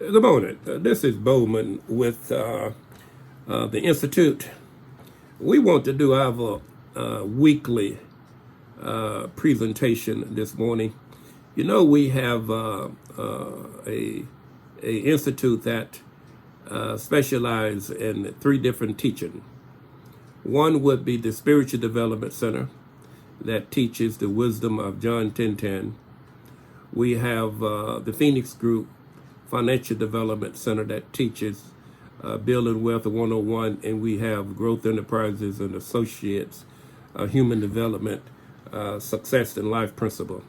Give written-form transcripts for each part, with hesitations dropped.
Good morning. This is Bowman with the Institute. We want to do our weekly presentation this morning. You know, we have a institute that specializes in three different teaching. One would be the Spiritual Development Center that teaches the wisdom of John 10:10. We have the Phoenix Group Financial Development Center that teaches Building Wealth 101, and we have Growth Enterprises and Associates, Human Development, Success and Life Principle.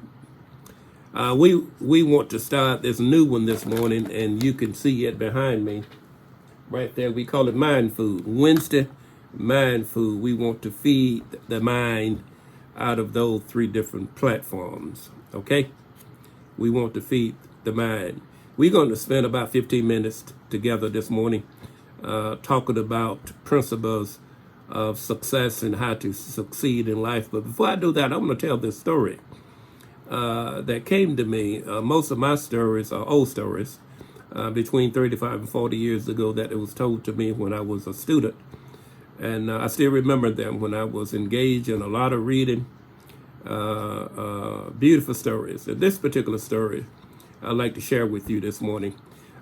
We want to start this new one this morning, and you can see it behind me right there. We call it Mind Food. Wednesday, Mind Food. We want to feed the mind out of those three different platforms, okay? We want to feed the mind. We're going to spend about 15 minutes together this morning talking about principles of success and how to succeed in life. But before I do that, I'm going to tell this story that came to me. Most of my stories are old stories, between 35 and 40 years ago, that it was told to me when I was a student. And I still remember them when I was engaged in a lot of reading, beautiful stories. And this particular story I'd like to share with you this morning.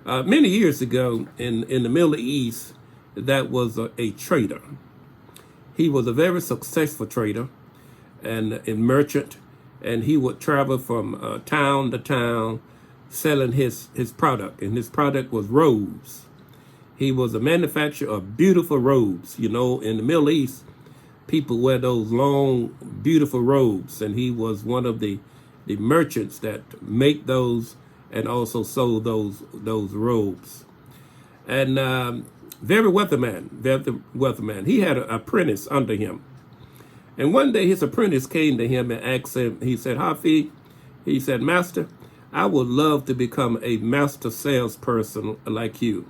Many years ago in the Middle East, that was a trader. He was a very successful trader and a merchant, and he would travel from town to town selling his product, and his product was robes. He was a manufacturer of beautiful robes. You know, in the Middle East, people wear those long, beautiful robes, and he was one of the merchants that make those and also sold those robes. And very wealthy man. He had an apprentice under him. And one day his apprentice came to him and asked him, he said, Hafi, he said, Master, I would love to become a master salesperson like you.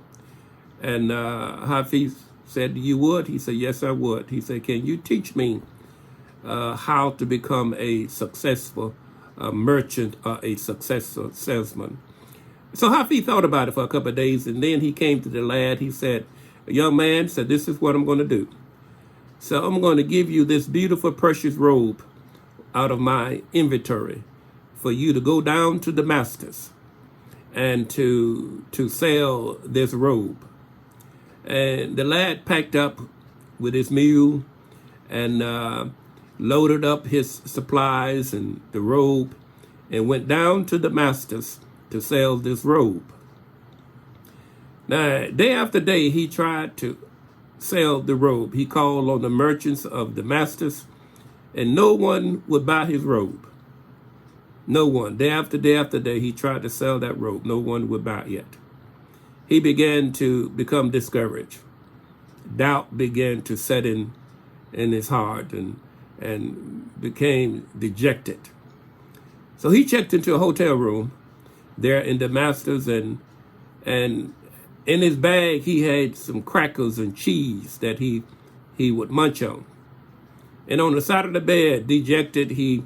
And Hafi said, you would? He said, yes, I would. He said, can you teach me how to become a successful merchant or a successful salesman? So Hafi thought about it for a couple of days, and then he came to the lad. He said, young man, said, this is what I'm going to do. So I'm going to give you this beautiful, precious robe out of my inventory for you to go down to Damascus and to sell this robe. And the lad packed up with his mule and loaded up his supplies and the robe and went down to Damascus to sell this robe. Now, day after day, he tried to sell the robe. He called on the merchants of Damascus, and no one would buy his robe. No one. Day after day after day, he tried to sell that robe. No one would buy it yet. He began to become discouraged. Doubt began to set in his heart and became dejected. So he checked into a hotel room there in Damascus, and in his bag he had some crackers and cheese that he would munch on. And on the side of the bed, dejected, he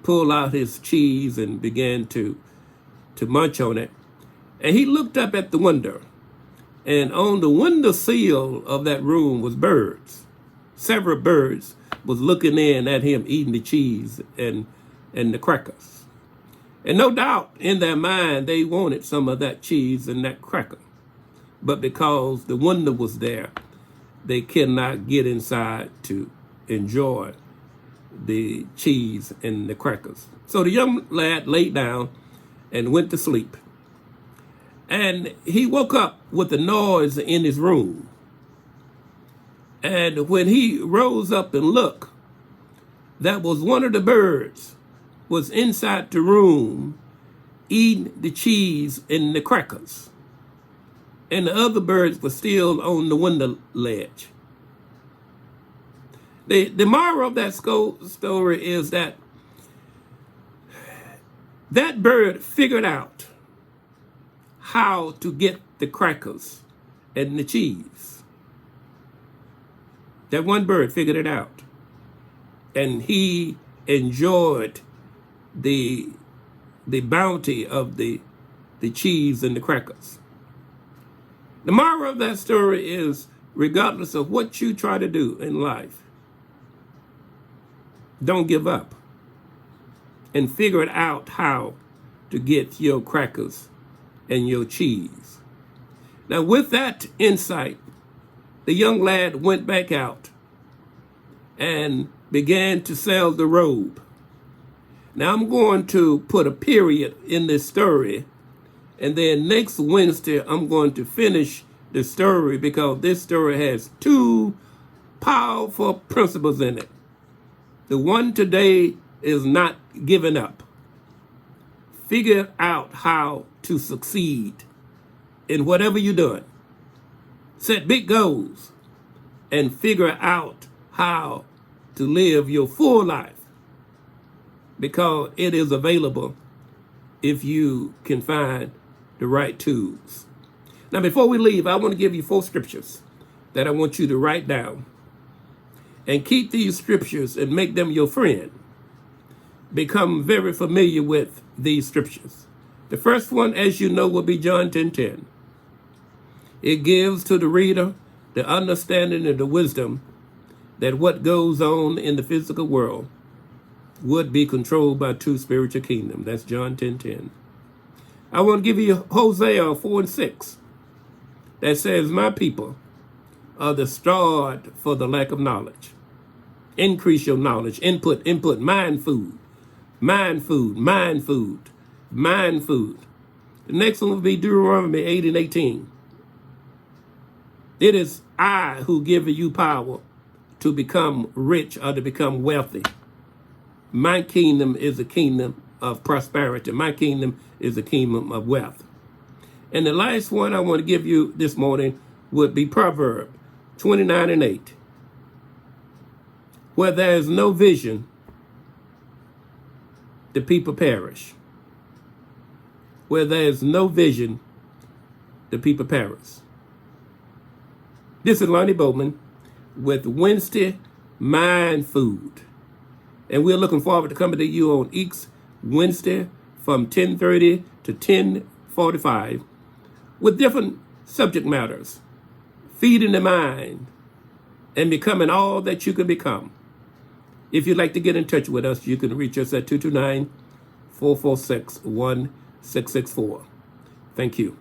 pulled out his cheese and began to munch on it. And he looked up at the window, and on the window sill of that room was birds. Several birds was looking in at him eating the cheese and the crackers. And no doubt in their mind, they wanted some of that cheese and that cracker. But because the window was there, they cannot get inside to enjoy the cheese and the crackers. So the young lad laid down and went to sleep. And he woke up with a noise in his room. And when he rose up and looked, that was one of the birds was inside the room eating the cheese and the crackers. And the other birds were still on the window ledge. The moral of that story is that bird figured out how to get the crackers and the cheese. That one bird figured it out. And he enjoyed the bounty of the the cheese and the crackers. The moral of that story is, regardless of what you try to do in life, don't give up and figure it out how to get your crackers and your cheese. Now, with that insight, the young lad went back out and began to sell the robe. Now, I'm going to put a period in this story, and then next Wednesday, I'm going to finish the story, because this story has two powerful principles in it. The one today is not giving up. Figure out how to succeed in whatever you're doing. Set big goals and figure out how to live your full life, because it is available if you can find the right tools. Now, before we leave, I want to give you 4 scriptures that I want you to write down, and keep these scriptures and make them your friend. Become very familiar with these scriptures. The first one, as you know, will be John 10:10. It gives to the reader the understanding and the wisdom that what goes on in the physical world would be controlled by 2 spiritual kingdoms. That's John 10:10. I want to give you Hosea 4:6 that says, my people are destroyed for the lack of knowledge. Increase your knowledge. Input, mind food. Mind food, mind food, mind food. The next one will be Deuteronomy 8:18. It is I who give you power to become rich or to become wealthy. My kingdom is a kingdom of prosperity. My kingdom is a kingdom of wealth. And the last one I want to give you this morning would be Proverbs 29:8. Where there is no vision, the people perish. Where there is no vision, the people perish. This is Lonnie Bowman with Wednesday Mind Food. And we're looking forward to coming to you on each Wednesday from 10:30 to 10:45 with different subject matters. Feeding the mind and becoming all that you can become. If you'd like to get in touch with us, you can reach us at 229-446-1664. Thank you.